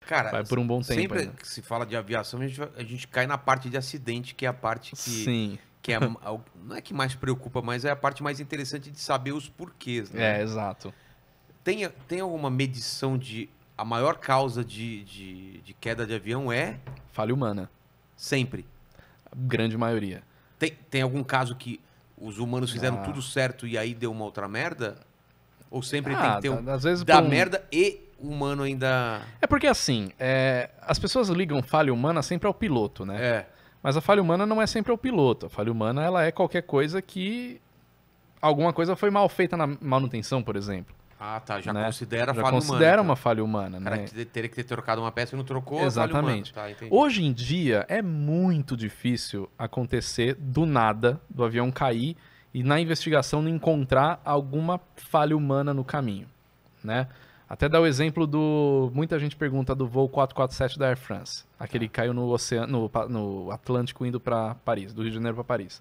Cara, Vai por um bom tempo sempre ainda. que se fala de aviação, a gente cai na parte de acidente, que é a parte Sim. que é, não é que mais preocupa, mas é a parte mais interessante de saber os porquês, né? Exato. Tem alguma medição de... A maior causa de queda de avião é Falha humana. sempre. A grande maioria. Tem algum caso que os humanos fizeram Ah. tudo certo e aí deu uma outra merda? Ou sempre tem que ter às vezes da por um- merda e o humano ainda... É porque assim, as pessoas ligam falha humana sempre ao piloto, né? É. Mas a falha humana não é sempre ao piloto. A falha humana, ela é qualquer coisa que... Alguma coisa foi mal feita na manutenção, por exemplo. Ah, tá. Já né? considera Já falha considera humana. uma falha humana, O cara né? que teria que ter trocado uma peça e não trocou, Exatamente. falha humana. Tá, entendi. Hoje em dia é muito difícil acontecer do nada do avião cair e na investigação não encontrar alguma falha humana no caminho, né? Até dar o exemplo do... Muita gente pergunta do voo 447 da Air France. Aquele que caiu no oceano, no Atlântico indo para Paris, do Rio de Janeiro para Paris.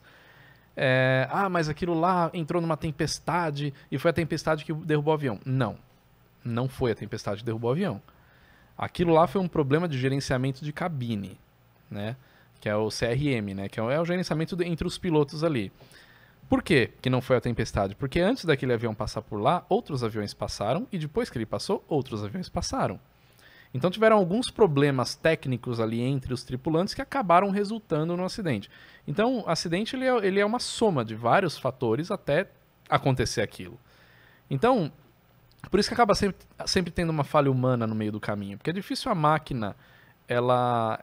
Mas aquilo lá entrou numa tempestade e foi a tempestade que derrubou o avião. Não foi a tempestade que derrubou o avião. Aquilo lá foi um problema de gerenciamento de cabine, né? Que é o CRM, né? Que é o gerenciamento entre os pilotos ali. Por quê que não foi a tempestade? Porque antes daquele avião passar por lá, outros aviões passaram e depois que ele passou, outros aviões passaram. Então tiveram alguns problemas técnicos ali entre os tripulantes que acabaram resultando no acidente. Então, o acidente ele é uma soma de vários fatores até acontecer aquilo. Então, por isso que acaba sempre tendo uma falha humana no meio do caminho. Porque é difícil a máquina, ela...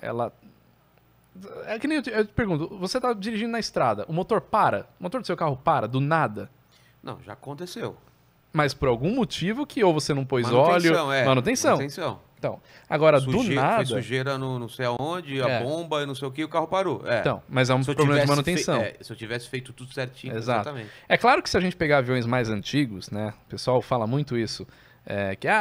É que nem eu te pergunto, você está dirigindo na estrada, o motor para? O motor do seu carro para, do nada? Não, já aconteceu. Mas por algum motivo que ou você não pôs Manutenção, óleo... Manutenção. Então, agora, do nada... Foi sujeira no não sei aonde, a bomba e não sei o que, o carro parou. Então, mas é um problema de manutenção. Se eu tivesse feito tudo certinho, Exato. exatamente. É claro que se a gente pegar aviões mais antigos, né? O pessoal fala muito isso.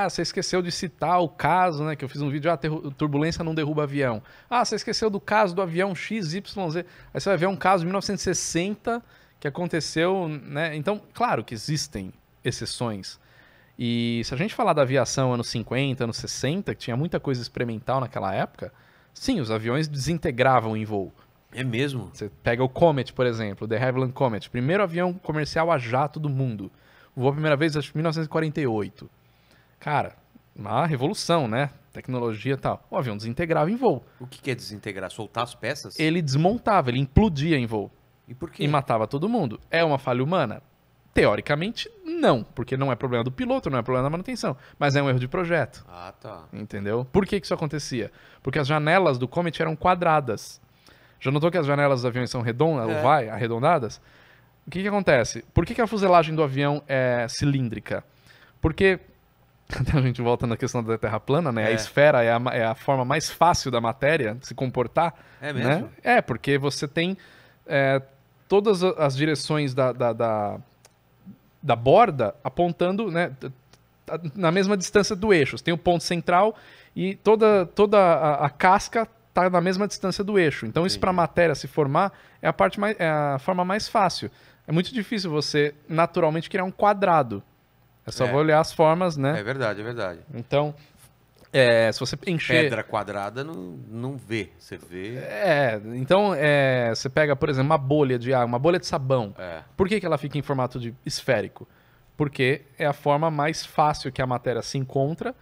Você esqueceu de citar o caso, né? Que eu fiz um vídeo, turbulência não derruba avião. Você esqueceu do caso do avião XYZ. Aí você vai ver um caso de 1960 que aconteceu, né? Então, claro que existem exceções. E se a gente falar da aviação anos 50, anos 60, que tinha muita coisa experimental naquela época, sim, os aviões desintegravam em voo. É mesmo? Você pega o Comet, por exemplo, o de Havilland Comet, primeiro avião comercial a jato do mundo. Voou a primeira vez, acho que em 1948. Cara, uma revolução, né? Tecnologia e tal. O avião desintegrava em voo. O que é desintegrar? Soltar as peças? Ele desmontava, ele implodia em voo. E por quê? E matava todo mundo. É uma falha humana? Teoricamente, não. Porque não é problema do piloto, não é problema da manutenção. Mas é um erro de projeto. Ah, tá. Entendeu? Por que isso acontecia? Porque as janelas do Comet eram quadradas. Já notou que as janelas dos aviões são arredondadas? O que acontece? Por que a fuselagem do avião é cilíndrica? Porque... A gente volta na questão da Terra plana, né? A esfera é a forma mais fácil da matéria se comportar. É mesmo? Né? Porque você tem todas as direções da borda apontando, né, na mesma distância do eixo. Você tem o ponto central e toda a casca está na mesma distância do eixo. Então, isso para a matéria se formar é a forma mais fácil. É muito difícil você naturalmente criar um quadrado. É só olhar as formas, né? É verdade, é verdade. Então, se você encher... Pedra quadrada não vê, você vê... Então, você pega, por exemplo, uma bolha de água, uma bolha de sabão. Por que ela fica em formato de esférico? Porque é a forma mais fácil que a matéria se encontra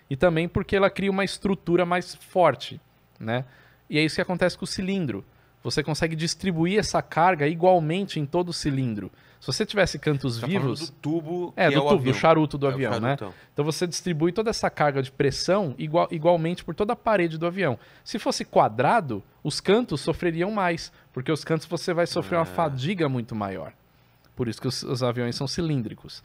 e também porque ela cria uma estrutura mais forte, né? E é isso que acontece com o cilindro. Você consegue distribuir essa carga igualmente em todo o cilindro. Se você tivesse cantos vivos... do tubo do charuto do avião, né? Então você distribui toda essa carga de pressão igualmente por toda a parede do avião. Se fosse quadrado, os cantos sofreriam mais, porque os cantos você vai sofrer uma fadiga muito maior. Por isso que os aviões são cilíndricos.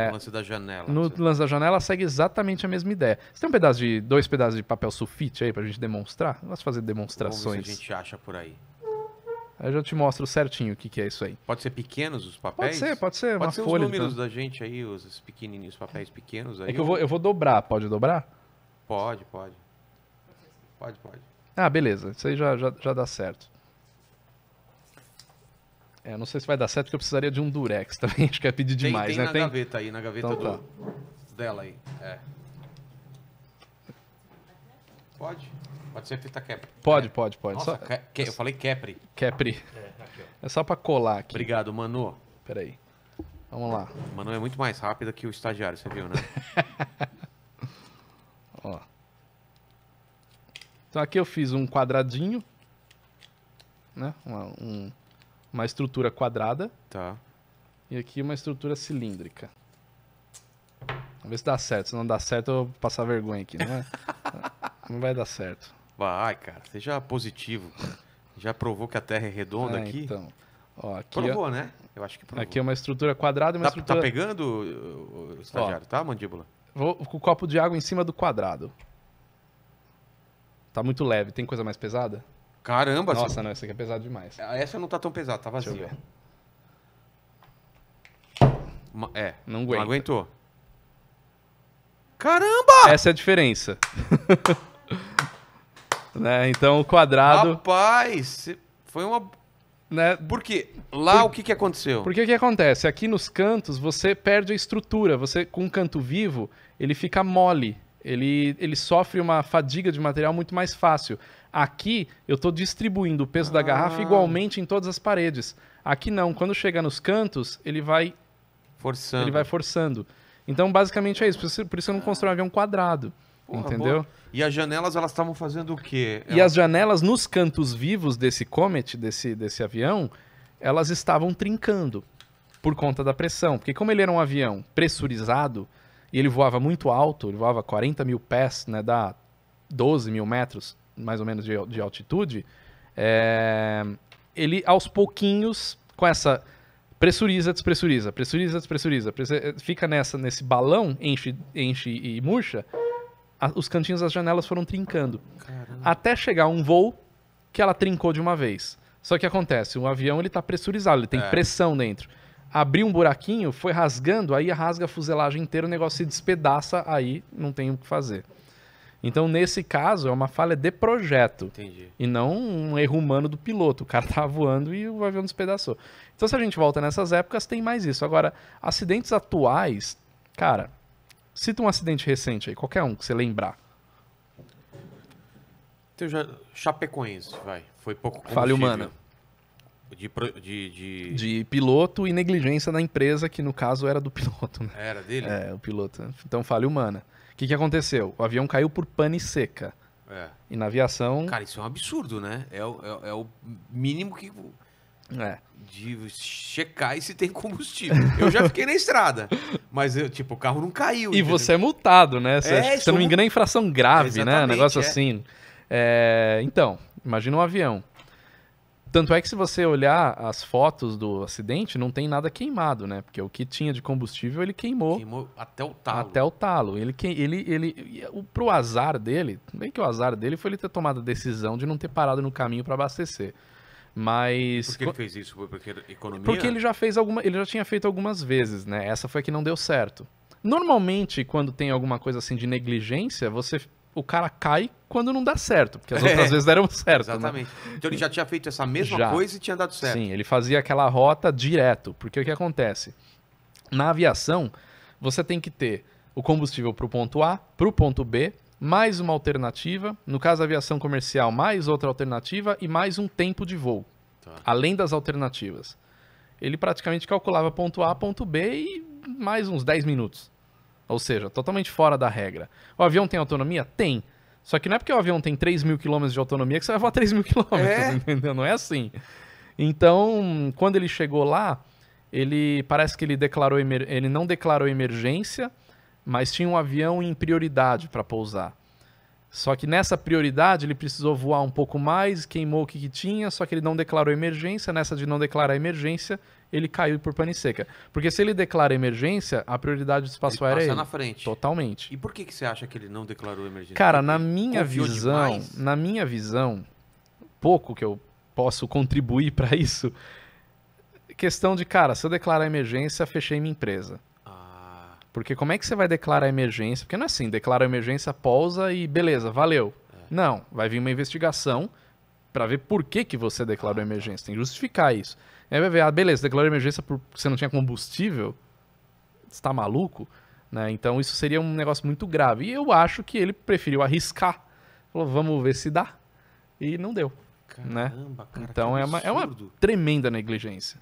No lance da janela. No lance da janela segue exatamente a mesma ideia. Você tem dois pedaços de papel sulfite aí pra gente demonstrar? Vamos fazer demonstrações. Vamos ver se a gente acha por aí. Aí eu já te mostro certinho o que é isso aí. Pode ser pequenos os papéis? Pode ser uma ser folha. Os números da gente aí, os pequenininhos, os papéis pequenos aí. É que eu vou dobrar. Pode dobrar? Pode. Beleza. Isso aí já dá certo. Não sei se vai dar certo, porque eu precisaria de um durex também. Acho que é pedir demais, tem né? Gaveta aí, na gaveta então, dela aí. Pode. Pode ser fita Capri. Pode. Nossa, Só... eu falei Capri. Capri. Aqui, ó. É só pra colar aqui. Obrigado, Manu. Pera aí. Vamos lá. Manu é muito mais rápida que o estagiário, você viu, né? Ó. Então aqui eu fiz um quadradinho, né? Uma estrutura quadrada. Tá. E aqui uma estrutura cilíndrica. Vamos ver se dá certo. Se não dá certo, eu vou passar vergonha aqui, não é? Não vai dar certo. Vai, cara. Seja positivo. Já provou que a Terra é redonda aqui? Então. Ó, aqui, Provou, né? Eu acho que provou. aqui é uma estrutura quadrada e uma Tá estrutura... pegando, o estagiário, tá, mandíbula? Vou com o copo de água em cima do quadrado. Tá muito leve. Tem coisa mais pesada? Caramba! Nossa, não. Essa aqui é pesado demais. Essa não tá tão pesada, tá Deixa eu vazia. ver. Não Não aguenta. aguentou. Caramba! Essa é a diferença. Né? Então o quadrado... Rapaz! Foi uma... Né? Por quê? Lá o que que aconteceu? Porque o que acontece? Aqui nos cantos você perde a estrutura. Você, com um canto vivo, ele fica mole. Ele sofre uma fadiga de material muito mais fácil. Aqui eu estou distribuindo o peso da garrafa igualmente em todas as paredes. Aqui não. Quando chega nos cantos, ele vai forçando. Então, basicamente é isso. Por isso você não constrói um avião quadrado. Porra, entendeu? boa. E as janelas, elas estavam fazendo o quê? E as janelas nos cantos vivos desse Comet, desse avião, elas estavam trincando por conta da pressão. Porque como ele era um avião pressurizado e ele voava muito alto, ele voava 40 mil pés, né, dá 12 mil metros, mais ou menos, de altitude, ele aos pouquinhos, com essa pressuriza, despressuriza, fica nesse balão, enche e murcha, os cantinhos das janelas foram trincando. Caramba. Até chegar um voo que ela trincou de uma vez. Só que acontece, o avião ele tá pressurizado, ele tem pressão dentro. Abriu um buraquinho, foi rasgando, aí rasga a fuselagem inteira, o negócio se despedaça, aí não tem o que fazer. Então, nesse caso, é uma falha de projeto. Entendi. E não um erro humano do piloto. O cara tava voando e o avião despedaçou. Então, se a gente volta nessas épocas, tem mais isso. Agora, acidentes atuais, cara, cita um acidente recente aí, qualquer um que você lembrar. Então, Chapecoense, vai. Foi pouco Falha humana. De piloto e negligência da empresa, que no caso era do piloto, né? Era dele? É, o piloto. Então, falha humana. O que aconteceu? O avião caiu por pane seca. É. E na aviação... Cara, isso é um absurdo, né? É o mínimo que... De checar e se tem combustível. Eu já fiquei na estrada. Mas, o carro não caiu. E entendeu? você é multado, né? Se eu não me engano, é infração grave, né? Um negócio assim. Então, imagina um avião. Tanto é que se você olhar as fotos do acidente, não tem nada queimado, né? Porque o que tinha de combustível, ele queimou. Queimou até o talo. Até o talo. Pro azar dele, bem que o azar dele foi ele ter tomado a decisão de não ter parado no caminho para abastecer. Mas... Por que ele fez isso? Foi porque economia? Porque ele já tinha feito algumas vezes, né? Essa foi a que não deu certo. Normalmente, quando tem alguma coisa assim de negligência, o cara cai quando não dá certo, porque as outras vezes deram certo. Exatamente. Né? Então ele já tinha feito essa mesma Já. coisa e tinha dado certo. Sim, ele fazia aquela rota direto, porque o que acontece? Na aviação, você tem que ter o combustível para o ponto A, para o ponto B, mais uma alternativa, no caso da aviação comercial, mais outra alternativa e mais um tempo de voo, além das alternativas. Ele praticamente calculava ponto A, ponto B e mais uns 10 minutos. Ou seja, totalmente fora da regra. O avião tem autonomia? Tem. Só que não é porque o avião tem 3 mil quilômetros de autonomia que você vai voar 3 mil quilômetros, entendeu? Não é assim. Então, quando ele chegou lá, parece que ele não declarou emergência, mas tinha um avião em prioridade para pousar. Só que nessa prioridade ele precisou voar um pouco mais, queimou o que tinha, só que ele não declarou emergência. Nessa de não declarar emergência, ele caiu por pane seca. Porque se ele declara emergência, a prioridade do espaço aéreo é ele. na frente. Totalmente. E por que você acha que ele não declarou emergência? Cara, Porque na minha visão, pouco que eu posso contribuir para isso, questão de, cara, se eu declarar emergência, fechei minha empresa. Porque como é que você vai declarar emergência? Porque não é assim, declara emergência, pousa e beleza, valeu. Não, vai vir uma investigação para ver por que você declarou emergência. Tem que justificar isso. Aí vai ver, beleza, declarou emergência porque você não tinha combustível? Você tá maluco? Né? Então isso seria um negócio muito grave. E eu acho que ele preferiu arriscar. falou, vamos ver se dá. E não deu. Caramba, né? Cara, então é uma tremenda negligência.